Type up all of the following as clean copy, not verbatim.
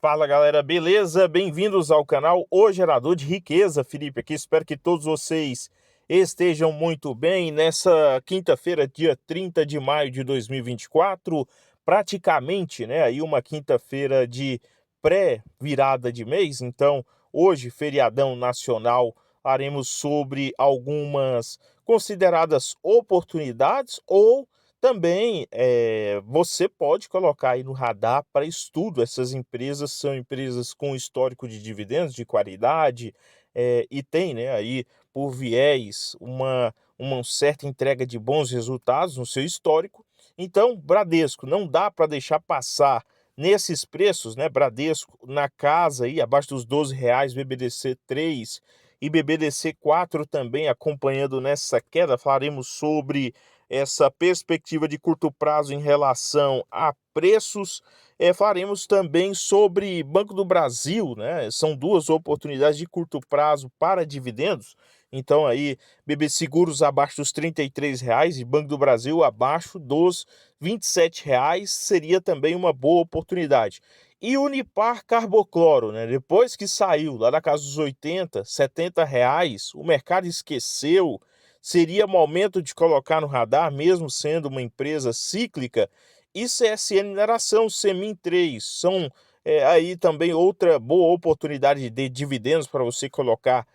Fala galera, beleza? Bem-vindos ao canal O Gerador de Riqueza. Felipe aqui, espero que todos vocês estejam muito bem nessa quinta-feira, dia 30 de maio de 2024, praticamente, né, aí uma quinta-feira de pré-virada de mês. Então, hoje, feriadão nacional, faremos sobre algumas consideradas oportunidades ou também, você pode colocar aí no radar para estudo. Essas empresas são empresas com histórico de dividendos de qualidade, e tem, né, aí por viés uma certa entrega de bons resultados no seu histórico. Então, Bradesco não dá para deixar passar nesses preços, né, Bradesco na casa aí abaixo dos R$ 12, BBDC 3 e BBDC 4 também acompanhando nessa queda. Falaremos sobre essa perspectiva de curto prazo em relação a preços. Faremos também sobre Banco do Brasil, né? São duas oportunidades de curto prazo para dividendos. Então aí, BB Seguros abaixo dos R$ 33 e Banco do Brasil abaixo dos R$ 27 seria também uma boa oportunidade. E Unipar Carbocloro, né? Depois que saiu lá da casa dos R$ 80, R$ 70, o mercado esqueceu. Seria momento de colocar no radar, mesmo sendo uma empresa cíclica. E CSN Mineração, Semin 3, são aí também outra boa oportunidade de dividendos para você colocar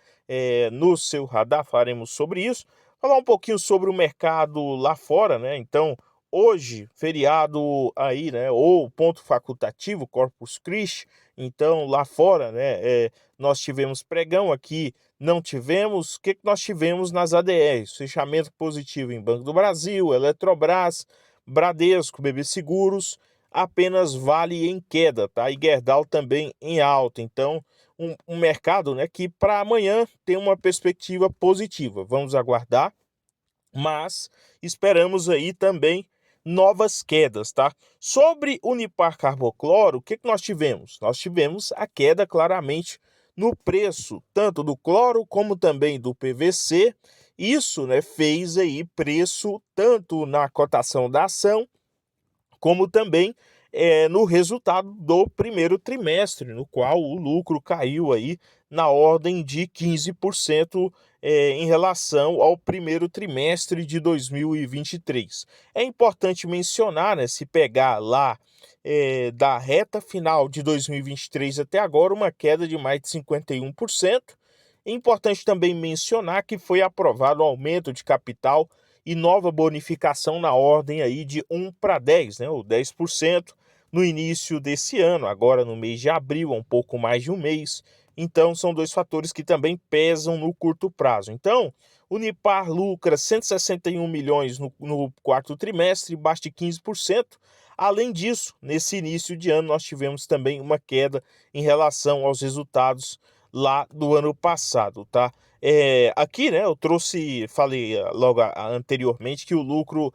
no seu radar. Faremos sobre isso. Falar um pouquinho sobre o mercado lá fora, né? Então, hoje, feriado aí, né? Ou ponto facultativo, Corpus Christi. Então, lá fora, né? Nós tivemos pregão aqui. Não tivemos. O que nós tivemos nas ADRs? Fechamento positivo em Banco do Brasil, Eletrobras, Bradesco, BB Seguros, apenas Vale em queda, tá? E Gerdau também em alta. Então, um mercado, né, que para amanhã tem uma perspectiva positiva. Vamos aguardar, mas esperamos aí também novas quedas, tá? Sobre Unipar Carbocloro, o que nós tivemos? Nós tivemos a queda claramente no preço, tanto do cloro como também do PVC. Isso, né, fez aí preço tanto na cotação da ação como também no resultado do primeiro trimestre, no qual o lucro caiu aí na ordem de 15% em relação ao primeiro trimestre de 2023. É importante mencionar, né, se pegar lá da reta final de 2023 até agora, uma queda de mais de 51%. É importante também mencionar que foi aprovado o aumento de capital e nova bonificação na ordem aí de 1 para 10, né, ou 10% no início desse ano, agora no mês de abril, há um pouco mais de um mês. Então, são dois fatores que também pesam no curto prazo. Então, Unipar lucra 161 milhões no quarto trimestre, baixo de 15%. Além disso, nesse início de ano, nós tivemos também uma queda em relação aos resultados lá do ano passado, tá? Aqui, né, eu falei logo anteriormente que o lucro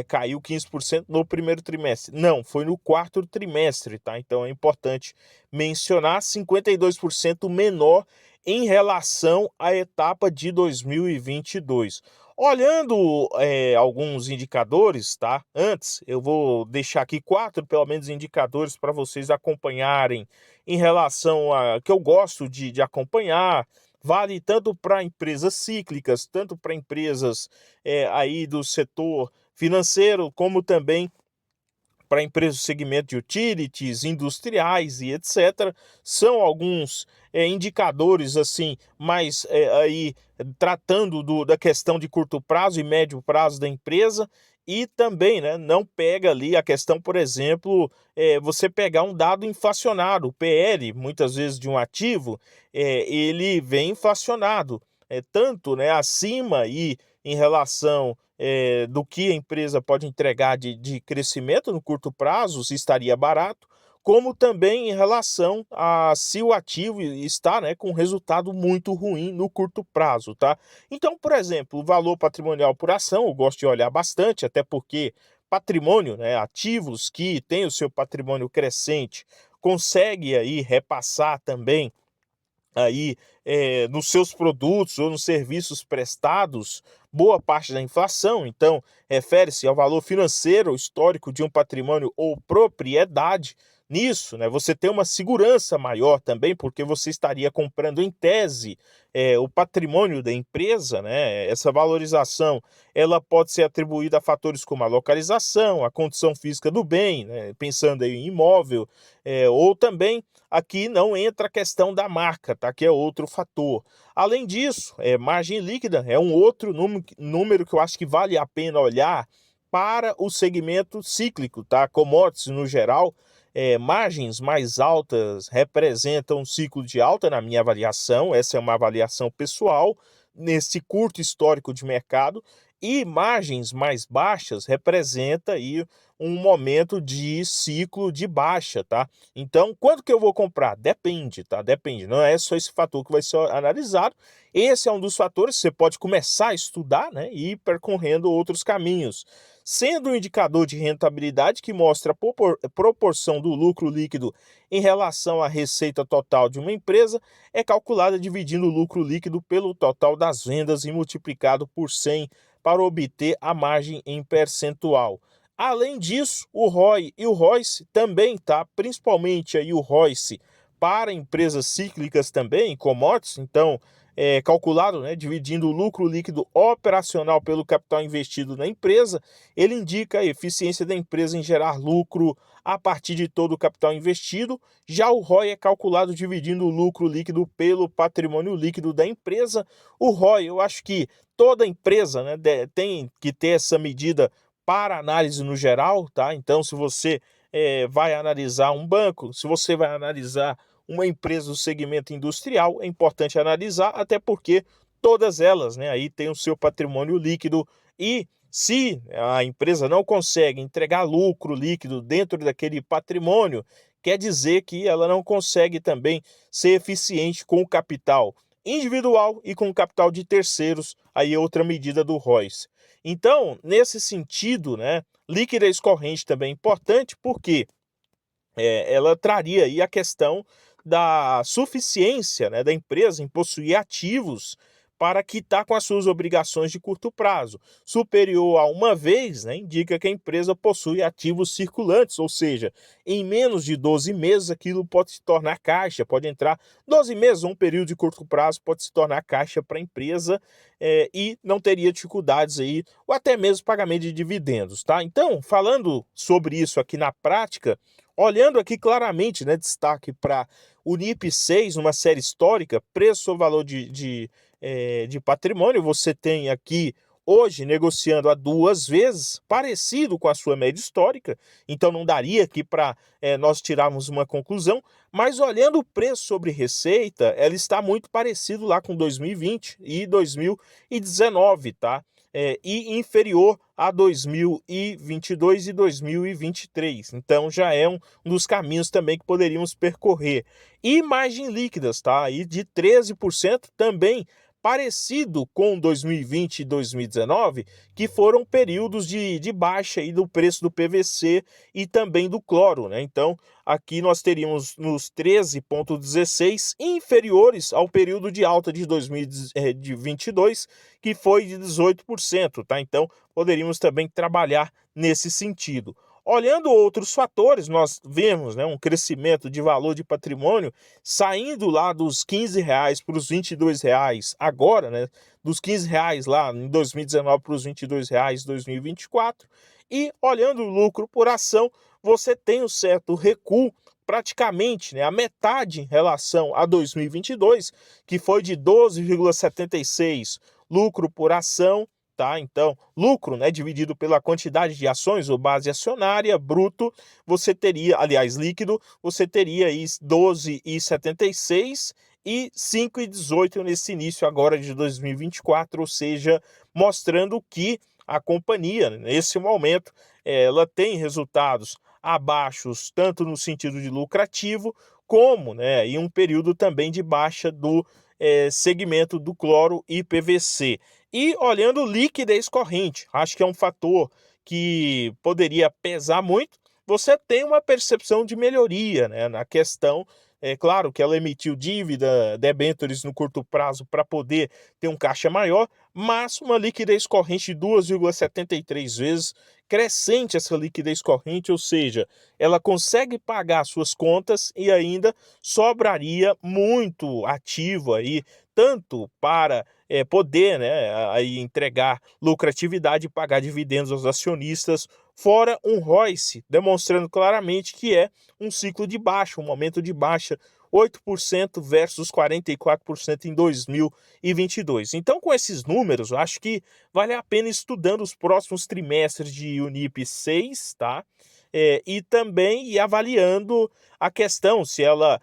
caiu 15% no primeiro trimestre. Não, foi no quarto trimestre, tá? Então é importante mencionar 52% menor em relação à etapa de 2022. Olhando alguns indicadores, tá? Antes, eu vou deixar aqui quatro, pelo menos, indicadores para vocês acompanharem em relação a que eu gosto de acompanhar. Vale tanto para empresas cíclicas, tanto para empresas aí do setor financeiro, como também para empresas do segmento de utilities, industriais e etc. São alguns indicadores assim, mais aí tratando da questão de curto prazo e médio prazo da empresa. E também, né, não pega ali a questão, por exemplo, você pegar um dado inflacionado, o PL, muitas vezes de um ativo, ele vem inflacionado, tanto, né, acima e em relação do que a empresa pode entregar de crescimento no curto prazo, se estaria barato, como também em relação a se o ativo está, né, com resultado muito ruim no curto prazo, tá? Então, por exemplo, o valor patrimonial por ação, eu gosto de olhar bastante, até porque patrimônio, né, ativos que têm o seu patrimônio crescente, consegue aí repassar também aí nos seus produtos ou nos serviços prestados boa parte da inflação. Então refere-se ao valor financeiro histórico de um patrimônio ou propriedade, nisso, né, você tem uma segurança maior também, porque você estaria comprando em tese o patrimônio da empresa, né? Essa valorização ela pode ser atribuída a fatores como a localização, a condição física do bem, né, pensando aí em imóvel, ou também aqui não entra a questão da marca, tá? Que é outro fator. Além disso, margem líquida é um outro número que eu acho que vale a pena olhar para o segmento cíclico, tá? Commodities no geral, margens mais altas representam um ciclo de alta na minha avaliação, essa é uma avaliação pessoal, nesse curto histórico de mercado, e margens mais baixas representa aí um momento de ciclo de baixa, tá? Então, quando que eu vou comprar? Depende, tá? Depende, não é só esse fator que vai ser analisado. Esse é um dos fatores que você pode começar a estudar, né, e ir percorrendo outros caminhos. Sendo um indicador de rentabilidade que mostra a proporção do lucro líquido em relação à receita total de uma empresa, é calculada dividindo o lucro líquido pelo total das vendas e multiplicado por 100 para obter a margem em percentual. Além disso, o ROI e o ROIC também, tá? Principalmente aí o ROIC para empresas cíclicas também, commodities, então calculado, né, dividindo o lucro líquido operacional pelo capital investido na empresa, ele indica a eficiência da empresa em gerar lucro a partir de todo o capital investido. Já o ROI é calculado dividindo o lucro líquido pelo patrimônio líquido da empresa. O ROI, eu acho que toda empresa, né, tem que ter essa medida para análise no geral, tá? Então, se você vai analisar um banco, se você vai analisar uma empresa do segmento industrial, é importante analisar, até porque todas elas, né, aí têm o seu patrimônio líquido e se a empresa não consegue entregar lucro líquido dentro daquele patrimônio, quer dizer que ela não consegue também ser eficiente com o capital individual e com o capital de terceiros, aí é outra medida do ROIs. Então, nesse sentido, né, liquidez corrente também é importante, porque ela traria aí a questão da suficiência, né, da empresa em possuir ativos para quitar com as suas obrigações de curto prazo. Superior a uma vez, né, indica que a empresa possui ativos circulantes, ou seja, em menos de 12 meses aquilo pode se tornar caixa, pode entrar 12 meses, um período de curto prazo pode se tornar caixa para a empresa e não teria dificuldades aí, ou até mesmo pagamento de dividendos, tá? Então, falando sobre isso aqui na prática, olhando aqui claramente, né, destaque para o NIP 6, uma série histórica, preço ou valor de patrimônio, você tem aqui hoje negociando a 2 vezes, parecido com a sua média histórica, então não daria aqui para nós tirarmos uma conclusão, mas olhando o preço sobre receita, ela está muito parecido lá com 2020 e 2019, tá? E inferior a 2022 e 2023. Então já é um dos caminhos também que poderíamos percorrer. E margens líquidas, tá? Aí de 13% também parecido com 2020 e 2019, que foram períodos de baixa aí do preço do PVC e também do cloro, né? Então, aqui nós teríamos nos 13,16 inferiores ao período de alta de 2022, que foi de 18%, tá? Então, poderíamos também trabalhar nesse sentido. Olhando outros fatores, nós vemos, né, um crescimento de valor de patrimônio saindo lá dos R$ 15 para os R$ 22 agora, né, dos R$ 15 lá em 2019 para os R$ 22 em 2024. E olhando o lucro por ação, você tem um certo recuo, praticamente, né, a metade em relação a 2022, que foi de 12,76 lucro por ação, tá? Então, lucro, né, dividido pela quantidade de ações ou base acionária, bruto, você teria, aliás, líquido, você teria aí 12,76 e 5,18 nesse início agora de 2024, ou seja, mostrando que a companhia, nesse momento, ela tem resultados abaixos, tanto no sentido de lucrativo, como, né, em um período também de baixa do segmento do cloro e PVC. E olhando liquidez corrente, acho que é um fator que poderia pesar muito, você tem uma percepção de melhoria, né, na questão. É claro que ela emitiu dívida, debêntures no curto prazo para poder ter um caixa maior, mas uma liquidez corrente de 2,73 vezes, crescente essa liquidez corrente, ou seja, ela consegue pagar suas contas e ainda sobraria muito ativo aí, tanto para poder, né, aí entregar lucratividade e pagar dividendos aos acionistas, fora um ROIC, demonstrando claramente que é um ciclo de baixa, um momento de baixa, 8% versus 44% em 2022. Então, com esses números, eu acho que vale a pena estudando os próximos trimestres de Unip 6, tá? E também ir avaliando a questão se ela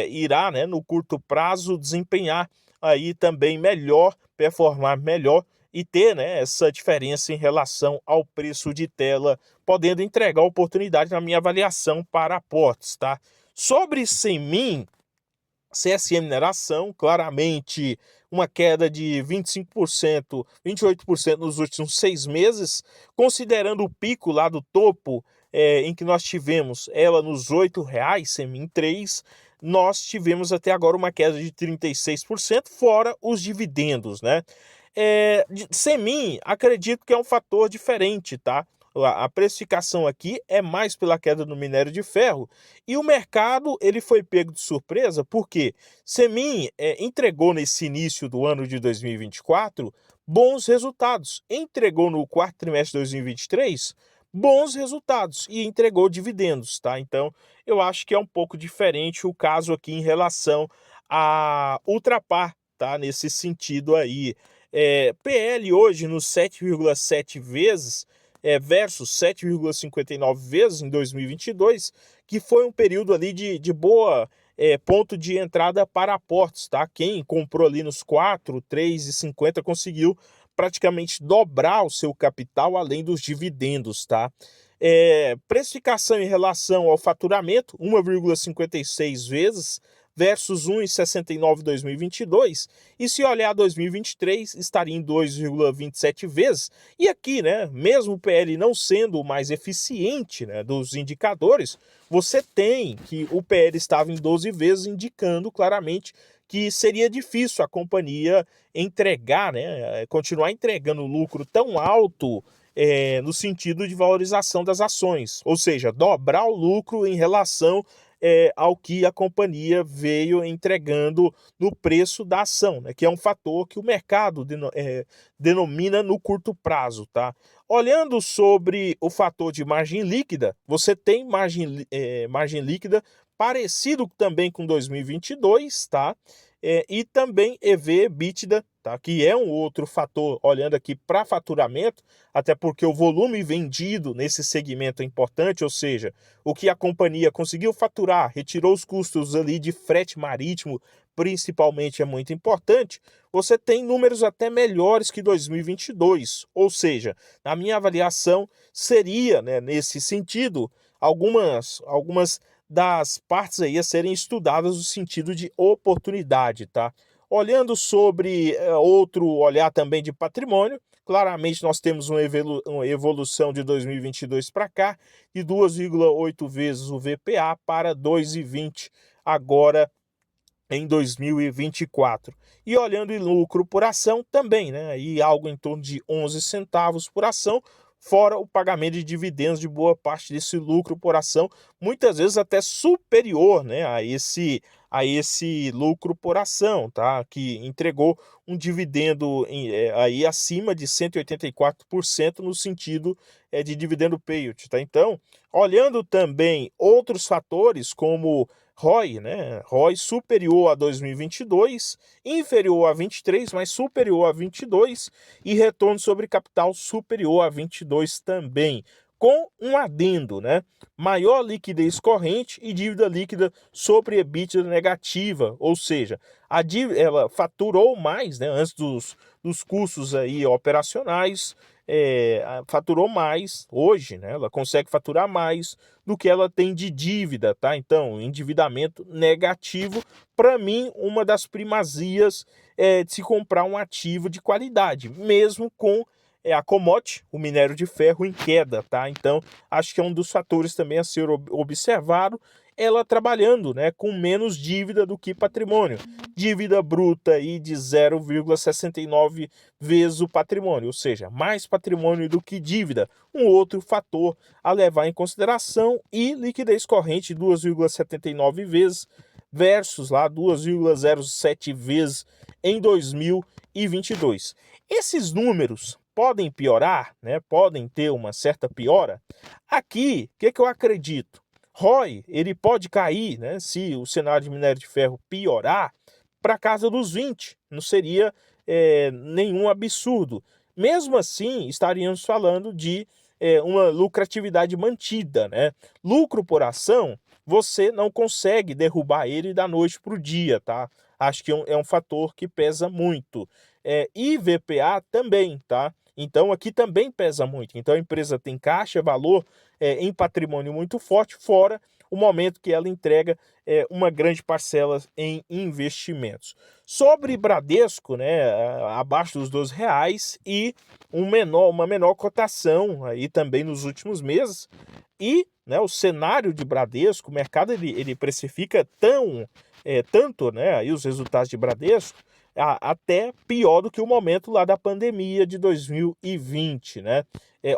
irá, né, no curto prazo, desempenhar aí também melhor, performar melhor e ter, né, essa diferença em relação ao preço de tela, podendo entregar oportunidade na minha avaliação para aportes, tá? Sobre Semin, CSN Mineração, claramente uma queda de 25%, 28% nos últimos 6 meses, considerando o pico lá do topo, em que nós tivemos ela nos R$ 8,00, Semin 3, nós tivemos até agora uma queda de 36%, fora os dividendos, né? Semin, acredito que é um fator diferente, tá? A precificação aqui é mais pela queda no minério de ferro e o mercado ele foi pego de surpresa porque Semin entregou nesse início do ano de 2024 bons resultados, entregou no quarto trimestre de 2023 bons resultados e entregou dividendos, tá? Então eu acho que é um pouco diferente o caso aqui em relação a Ultrapar, tá? Nesse sentido aí. PL hoje nos 7,7 vezes, versus 7,59 vezes em 2022, que foi um período ali de boa ponto de entrada para aportes, tá? Quem comprou ali nos 4, 3,50 conseguiu praticamente dobrar o seu capital além dos dividendos, tá? Precificação em relação ao faturamento, 1,56 vezes, versus 1,69 em 2022, e se olhar 2023, estaria em 2,27 vezes. E aqui, né, mesmo o PL não sendo o mais eficiente, né, dos indicadores, você tem que o PL estava em 12 vezes, indicando claramente que seria difícil a companhia entregar, né, continuar entregando lucro tão alto no sentido de valorização das ações, ou seja, dobrar o lucro em relação ao que a companhia veio entregando no preço da ação, né, que é um fator que o mercado denomina no curto prazo, tá? Olhando sobre o fator de margem líquida, você tem margem líquida parecido também com 2022, tá? E também EV/EBITDA, tá? Que é um outro fator, olhando aqui para faturamento, até porque o volume vendido nesse segmento é importante, ou seja, o que a companhia conseguiu faturar, retirou os custos ali de frete marítimo, principalmente é muito importante, você tem números até melhores que 2022, ou seja, na minha avaliação seria, né, nesse sentido, algumas das partes aí a serem estudadas no sentido de oportunidade, tá? Olhando sobre outro olhar também de patrimônio, claramente nós temos uma evolução de 2022 para cá de 2,8 vezes o VPA para 2,20 agora em 2024. E olhando em lucro por ação também, né? Aí algo em torno de 11 centavos por ação, fora o pagamento de dividendos de boa parte desse lucro por ação, muitas vezes até superior, né, a esse lucro por ação, tá? Que entregou um dividendo aí acima de 184% no sentido de dividendo payout, tá? Então, olhando também outros fatores como ROI, né? ROI superior a 2022, inferior a 23, mas superior a 22 e retorno sobre capital superior a 22 também, com um adendo, né? Maior liquidez corrente e dívida líquida sobre EBITDA negativa, ou seja, a dívida ela faturou mais, né? Antes dos custos aí operacionais, faturou mais hoje, né? Ela consegue faturar mais do que ela tem de dívida, tá? Então, endividamento negativo, para mim, uma das primazias de se comprar um ativo de qualidade, mesmo com é a commodity, o minério de ferro, em queda, tá? Então, acho que é um dos fatores também a ser observado, ela trabalhando, né, com menos dívida do que patrimônio. Dívida bruta aí de 0,69 vezes o patrimônio, ou seja, mais patrimônio do que dívida. Um outro fator a levar em consideração, e liquidez corrente 2,79 vezes versus lá 2,07 vezes em 2022. Esses números podem piorar, né? Podem ter uma certa piora. Aqui, o que eu acredito? ROI, ele pode cair, né, se o cenário de minério de ferro piorar, para casa dos 20. Não seria nenhum absurdo. Mesmo assim, estaríamos falando de uma lucratividade mantida, né? Lucro por ação, você não consegue derrubar ele da noite para o dia, tá? Acho que é um fator que pesa muito. E VPA também, tá? Então aqui também pesa muito. Então a empresa tem caixa, valor em patrimônio muito forte, fora o momento que ela entrega uma grande parcela em investimentos. Sobre Bradesco, né, abaixo dos R$ 12 e uma menor cotação aí também nos últimos meses. E, né, o cenário de Bradesco, o mercado ele precifica tanto, né, aí os resultados de Bradesco, até pior do que o momento lá da pandemia de 2020, né?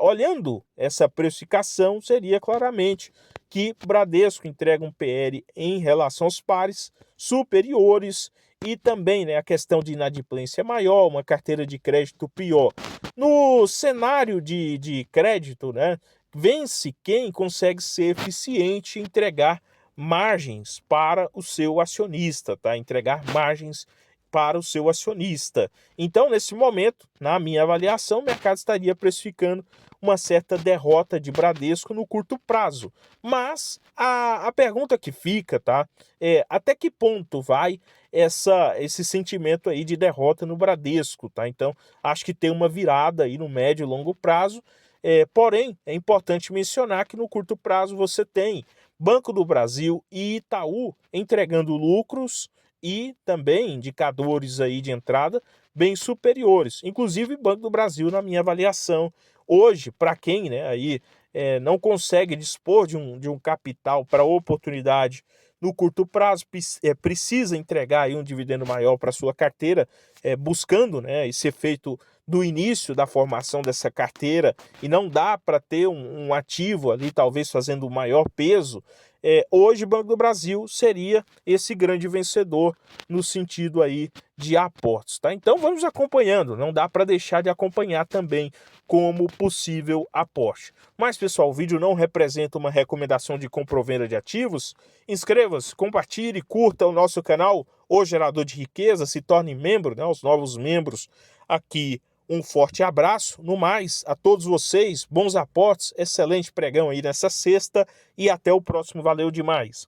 Olhando essa precificação, seria claramente que Bradesco entrega um PL em relação aos pares superiores, e também, né, a questão de inadimplência maior, uma carteira de crédito pior. No cenário de crédito, né, vence quem consegue ser eficiente e entregar margens para o seu acionista, tá? Entregar margens para o seu acionista. Então, nesse momento, na minha avaliação, o mercado estaria precificando uma certa derrota de Bradesco no curto prazo. Mas a pergunta que fica, tá, é até que ponto vai esse sentimento aí de derrota no Bradesco, tá? Então, acho que tem uma virada aí no médio e longo prazo. Porém, é importante mencionar que no curto prazo você tem Banco do Brasil e Itaú entregando lucros e também indicadores aí de entrada bem superiores. Inclusive, Banco do Brasil, na minha avaliação, hoje, para quem, né, aí, não consegue dispor de um capital para oportunidade no curto prazo, precisa entregar aí um dividendo maior para sua carteira, buscando, né, esse efeito do início da formação dessa carteira, e não dá para ter um ativo ali, talvez fazendo o maior peso. Hoje, o Banco do Brasil seria esse grande vencedor no sentido aí de aportes, tá? Então vamos acompanhando, não dá para deixar de acompanhar também como possível aporte. Mas, pessoal, o vídeo não representa uma recomendação de compra ou venda de ativos. Inscreva-se, compartilhe, curta o nosso canal, O Gerador de Riqueza, se torne membro, né, os novos membros aqui. Um forte abraço, no mais, a todos vocês, bons aportes, excelente pregão aí nessa sexta, e até o próximo, valeu demais!